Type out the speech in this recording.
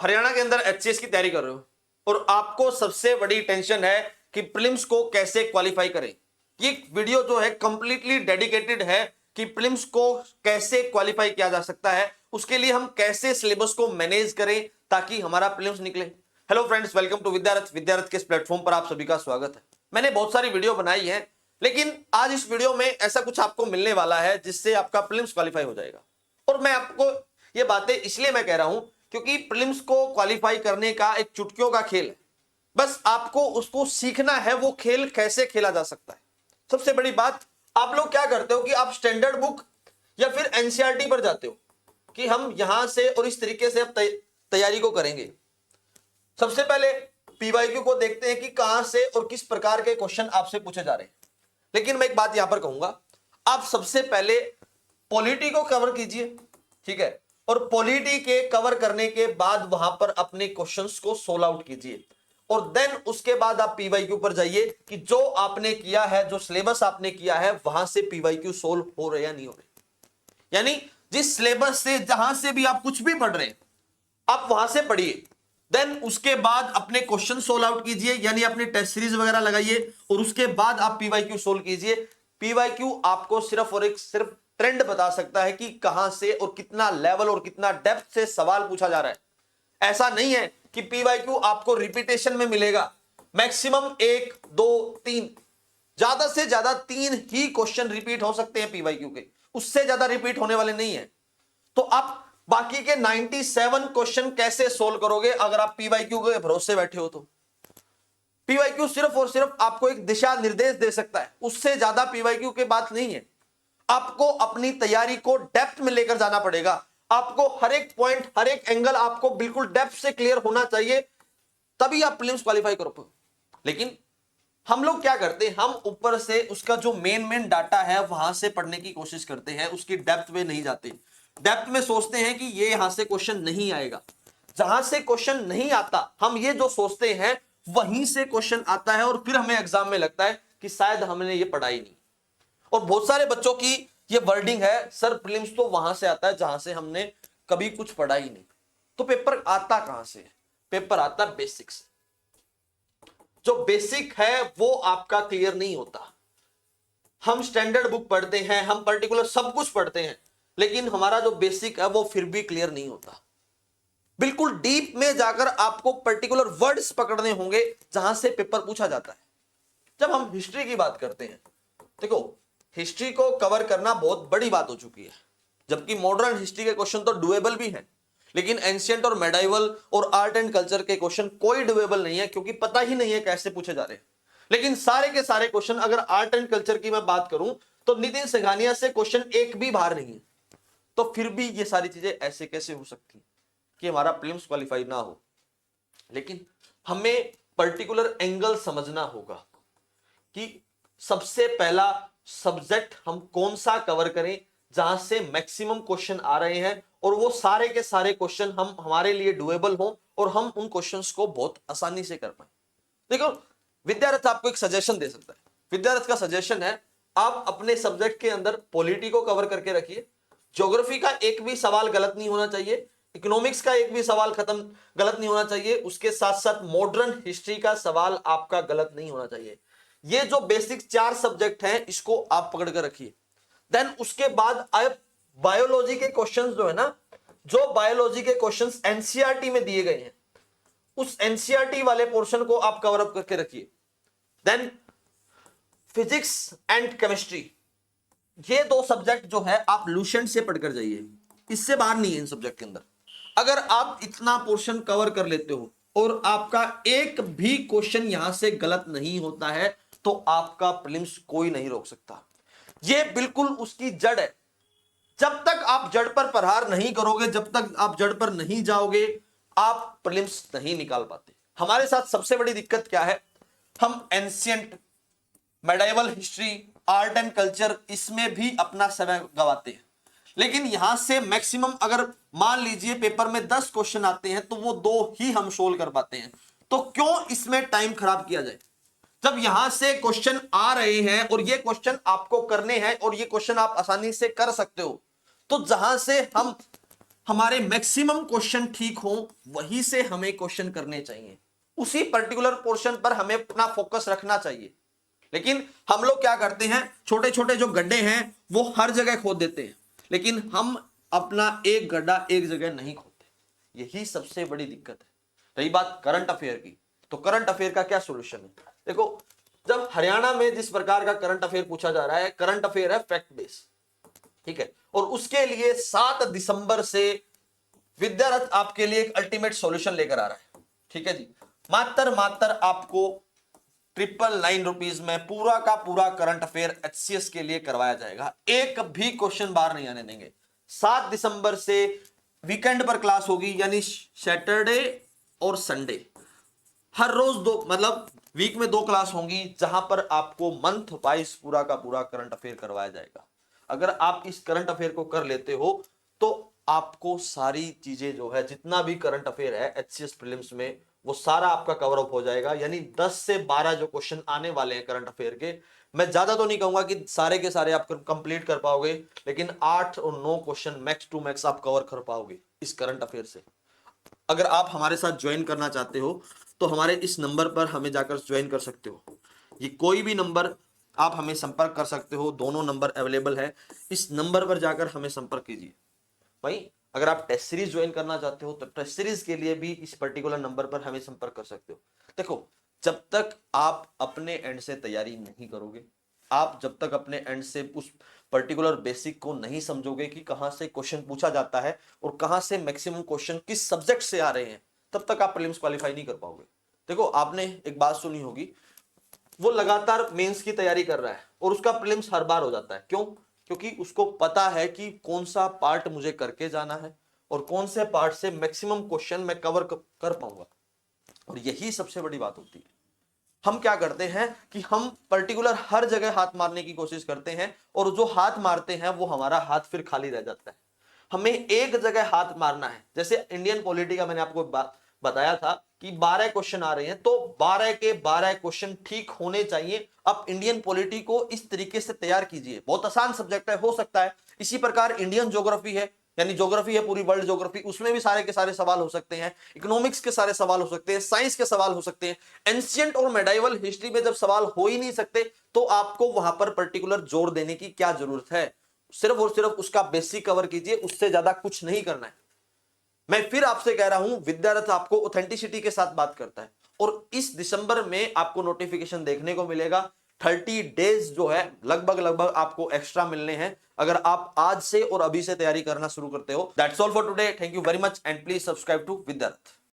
हरियाणा के अंदर एचसीएस की तैयारी कर रहे हो और आपको सबसे बड़ी टेंशन है कि प्रीलिम्स को कैसे क्वालिफाई करें। ये वीडियो जो है कंप्लीटली डेडिकेटेड है कि प्रीलिम्स को कैसे क्वालिफाई किया जा सकता है, उसके लिए हम कैसे सिलेबस को मैनेज करें ताकि हमारा प्रीलिम्स निकले। Hello friends, welcome to Vidyarath. Vidyarath के इस प्लेटफॉर्म पर आप सभी का स्वागत है। मैंने बहुत सारी वीडियो बनाई है, लेकिन आज इस वीडियो में ऐसा कुछ आपको मिलने वाला है जिससे आपका प्रीलिम्स क्वालिफाई हो जाएगा। और मैं आपको ये बातें इसलिए मैं कह रहा हूं क्योंकि प्रीलिम्स को क्वालिफाई करने का एक चुटकियों का खेल है। बस आपको उसको सीखना है, वो खेल कैसे खेला जा सकता है। सबसे बड़ी बात, आप लोग क्या करते हो कि आप स्टैंडर्ड बुक या फिर एनसीईआरटी पर जाते हो कि हम यहां से और इस तरीके से अब तैयारी को करेंगे। सबसे पहले पीवाईक्यू को देखते हैं कि कहां से और किस प्रकार के क्वेश्चन आपसे पूछे जा रहे हैं। लेकिन मैं एक बात यहां पर कहूंगा, आप सबसे पहले पॉलिटी को कवर कीजिए, ठीक है, और पॉलिटी के कवर करने के बाद वहां पर अपने क्वेश्चंस को सोल्व आउट कीजिए और देन उसके बाद आप पीवाईक्यू पर जाइए कि जो आपने किया है, जो सिलेबस आपने किया है, वहां से पीवाईक्यू सोल्व हो रहे या नहीं हो रहे। यानी जिस सिलेबस से जहां से भी आप कुछ भी पढ़ रहे हैं, आप वहां से पढ़िए, देन उसके बाद अपने क्वेश्चन सोल्व आउट कीजिए, यानी अपनी टेस्ट सीरीज वगैरह लगाइए और उसके बाद आप पीवाईक्यू सोल्व कीजिए। पीवाईक्यू आपको सिर्फ और एक सिर्फ ट्रेंड बता सकता है कि कहां से और कितना लेवल और कितना डेप्थ से सवाल पूछा जा रहा है। ऐसा नहीं है कि पीवाईक्यू आपको रिपीटेशन में मिलेगा। मैक्सिमम 1, 2, 3, ज्यादा से ज्यादा 3 ही क्वेश्चन रिपीट हो सकते हैं पीवाईक्यू के, उससे ज्यादा रिपीट होने वाले नहीं है। तो आप बाकी के 97 क्वेश्चन कैसे सोल्व करोगे अगर आप पीवाईक्यू के भरोसे बैठे हो? तो पीवाईक्यू सिर्फ और सिर्फ आपको एक दिशा निर्देश दे सकता है, उससे ज्यादा पीवाईक्यू की बात नहीं है। आपको अपनी तैयारी को डेप्थ में लेकर जाना पड़ेगा। आपको हर एक पॉइंट, हर एक एंगल आपको बिल्कुल डेप्थ से क्लियर होना चाहिए, तभी आप प्रीलिम्स क्वालिफाई करो। लेकिन हम लोग क्या करते हैं, हम ऊपर से उसका जो मेन डाटा है वहां से पढ़ने की कोशिश करते हैं, उसकी डेप्थ में नहीं जाते। डेप्थ में सोचते हैं कि ये यहां से क्वेश्चन नहीं आएगा, जहां से क्वेश्चन नहीं आता हम ये जो सोचते हैं वहीं से क्वेश्चन आता है और फिर हमें एग्जाम में लगता है कि शायद हमने ये पढ़ा ही नहीं। और बहुत सारे बच्चों की ये वर्डिंग है, सर प्रीलिम्स तो वहां से आता है जहां से हमने कभी कुछ पढ़ा ही नहीं। तो पेपर आता कहां से? पेपर आता बेसिक से। जो बेसिक है वो आपका क्लियर नहीं होता। हम स्टैंडर्ड बुक पढ़ते हैं, हम पर्टिकुलर सब कुछ पढ़ते हैं, लेकिन हमारा जो बेसिक है वो फिर भी क्लियर नहीं होता। बिल्कुल डीप में जाकर आपको पर्टिकुलर वर्ड्स पकड़ने होंगे जहां से पेपर पूछा जाता है। जब हम हिस्ट्री की बात करते हैं, देखो हिस्ट्री को कवर करना बहुत बड़ी बात हो चुकी है, जबकि मॉडर्न हिस्ट्री के क्वेश्चन तो डुएबल भी हैं, लेकिन एंशिएंट और मेडाइवल और आर्ट एंड कल्चर के क्वेश्चन कोई डुएबल नहीं है, क्योंकि पता ही नहीं है कैसे पूछे जा रहे हैं। लेकिन सारे के सारे क्वेश्चन, अगर आर्ट एंड कल्चर की मैं बात करूं तो नितिन सिंघानिया से क्वेश्चन एक भी बाहर नहीं है। तो फिर भी ये सारी चीजें ऐसे कैसे हो सकती हैं कि हमारा प्रीलिम्स क्वालिफाई ना हो? लेकिन हमें पर्टिकुलर एंगल समझना होगा कि सबसे पहला सब्जेक्ट हम कौन सा कवर करें जहां से मैक्सिमम क्वेश्चन आ रहे हैं और वो सारे के सारे क्वेश्चन हम हमारे लिए डुएबल हो और हम उन क्वेश्चंस को बहुत आसानी से कर पाए। देखो विद्यारथ आपको एक सजेशन दे सकता है। विद्यारथ का सजेशन है, आप अपने सब्जेक्ट के अंदर पॉलिटी को कवर करके रखिए, ज्योग्राफी का एक भी सवाल गलत नहीं होना चाहिए, इकोनॉमिक्स का एक भी सवाल गलत नहीं होना चाहिए, उसके साथ साथ मॉडर्न हिस्ट्री का सवाल आपका गलत नहीं होना चाहिए। ये जो बेसिक 4 सब्जेक्ट हैं इसको आप पकड़ कर रखिए। देन उसके बाद आप बायोलॉजी के क्वेश्चंस जो है ना, जो बायोलॉजी के क्वेश्चंस एनसीईआरटी में दिए गए हैं, उस एनसीईआरटी वाले पोर्शन को आप कवर अप करके रखिए। देन फिजिक्स एंड केमिस्ट्री, ये 2 सब्जेक्ट जो है आप लुसेंट से पढ़कर जाइए, इससे बाहर नहीं है इन सब्जेक्ट के अंदर। अगर आप इतना पोर्शन कवर कर लेते हो और आपका एक भी क्वेश्चन यहां से गलत नहीं होता है तो आपका प्रीलिम्स कोई नहीं रोक सकता। ये बिल्कुल उसकी जड़ है। जब तक आप जड़ पर प्रहार नहीं करोगे, जब तक आप जड़ पर नहीं जाओगे, आप प्रीलिम्स नहीं निकाल पाते। हमारे साथ सबसे बड़ी दिक्कत क्या है, हम ancient, medieval history, art and culture, इसमें भी अपना समय गवाते हैं। लेकिन यहां से मैक्सिमम अगर मान लीजिए पेपर में 10 क्वेश्चन आते हैं तो वो 2 ही हम सोल्व कर पाते हैं। तो क्यों इसमें टाइम खराब किया जाए? जब यहां से क्वेश्चन आ रहे हैं और ये क्वेश्चन आपको करने हैं और ये क्वेश्चन आप आसानी से कर सकते हो, तो जहां से हम हमारे मैक्सिमम क्वेश्चन ठीक हो, वहीं से हमें क्वेश्चन करने चाहिए, उसी पर्टिकुलर पोर्शन पर हमें अपना फोकस रखना चाहिए। लेकिन हम लोग क्या करते हैं, छोटे छोटे जो गड्ढे हैं वो हर जगह खोद देते हैं, लेकिन हम अपना एक गड्ढा एक जगह नहीं खोदते। यही सबसे बड़ी दिक्कत है। रही बात करंट अफेयर की, तो करंट अफेयर का क्या सॉल्यूशन है? देखो, जब हरियाणा में जिस प्रकार का करंट अफेयर पूछा जा रहा है, करंट अफेयर है फैक्ट बेस, ठीक है, और उसके लिए 7 दिसंबर से विद्यारथ आपके लिए एक अल्टीमेट सॉल्यूशन लेकर आ रहा है, ठीक है जी। मात्र आपको 999 रुपीज में पूरा का पूरा करंट अफेयर एचसीएस के लिए करवाया जाएगा, एक भी क्वेश्चन बाहर नहीं आने देंगे। 7 दिसंबर से वीकेंड पर क्लास होगी, यानी सैटरडे और संडे, हर रोज दो, मतलब वीक में 2 क्लास होंगी, जहां पर आपको मंथ वाइज पूरा का पूरा करंट अफेयर करवाया जाएगा। अगर आप इस करंट अफेयर को कर लेते हो तो आपको सारी चीजें जो है, जितना भी करंट अफेयर है एचसीएस प्रीलिम्स में, वो सारा आपका कवर अप हो जाएगा। यानी 10 से 12 जो क्वेश्चन आने वाले हैं करंट अफेयर के, मैं ज्यादा तो नहीं कहूंगा कि सारे के सारे आप कंप्लीट कर पाओगे, लेकिन 8 और 9 क्वेश्चन मैक्स टू मैक्स आप कवर कर पाओगे इस करंट अफेयर से। अगर आप हमारे साथ ज्वाइन करना चाहते हो तो हमारे इस नंबर पर हमें जाकर ज्वाइन कर सकते हो। ये कोई भी नंबर आप हमें संपर्क कर सकते हो, दोनों नंबर अवेलेबल है, इस नंबर पर जाकर हमें संपर्क कीजिए। भाई, अगर आप टेस्ट सीरीज ज्वाइन करना चाहते हो तो टेस्ट सीरीज के लिए भी इस पर्टिकुलर नंबर पर हमें संपर्क कर सकते हो। देखो, जब तक आप अपने एंड से तैयारी नहीं करोगे, आप जब तक अपने एंड से उस पर्टिकुलर बेसिक को नहीं समझोगे कि कहां से क्वेश्चन पूछा जाता है और कहां से मैक्सिमम क्वेश्चन किस सब्जेक्ट से आ रहे हैं, तब तक आप प्रीलिम्स क्वालिफाई नहीं कर पाओगे। देखो, आपने एक बात सुनी होगी, वो लगातार मेंस की तैयारी कर रहा है और उसका प्रीलिम्स हर बार हो जाता है। क्यों? क्योंकि उसको पता है कि कौन सा पार्ट मुझे करके जाना है और कौन से पार्ट से मैक्सिमम क्वेश्चन मैं कवर कर पाऊंगा। और यही सबसे बड़ी बात होती है। हम क्या करते हैं कि हम पर्टिकुलर हर जगह हाथ मारने की कोशिश करते हैं, और जो हाथ मारते हैं वो हमारा हाथ फिर खाली रह जाता है। हमें एक जगह हाथ मारना है। जैसे इंडियन पॉलिटी का मैंने आपको बताया था कि 12 क्वेश्चन आ रहे हैं, तो 12 के 12 क्वेश्चन ठीक होने चाहिए। अब इंडियन पॉलिटी को इस तरीके से तैयार कीजिए, बहुत आसान सब्जेक्ट है, हो सकता है। इसी प्रकार इंडियन ज्योग्राफी है, यानी ज्योग्राफी है पूरी वर्ल्ड ज्योग्राफी, उसमें भी सारे के सारे सवाल हो सकते हैं। इकोनॉमिक्स के सारे सवाल हो सकते हैं, साइंस के सवाल हो सकते हैं। एंशिएंट और मेडाइवल हिस्ट्री में जब सवाल हो ही नहीं सकते, तो आपको वहां पर पर्टिकुलर जोर देने की क्या जरूरत है? सिर्फ और सिर्फ उसका बेसिक कवर कीजिए, उससे ज्यादा कुछ नहीं करना है। मैं फिर आपसे कह रहा हूं, विद्यारथ आपको ऑथेंटिसिटी के साथ बात करता है, और इस दिसंबर में आपको नोटिफिकेशन देखने को मिलेगा। 30 डेज जो है लगभग आपको एक्स्ट्रा मिलने हैं, अगर आप आज से और अभी से तैयारी करना शुरू करते हो। That's all for today, thank you very much and please subscribe to विद्यारथ।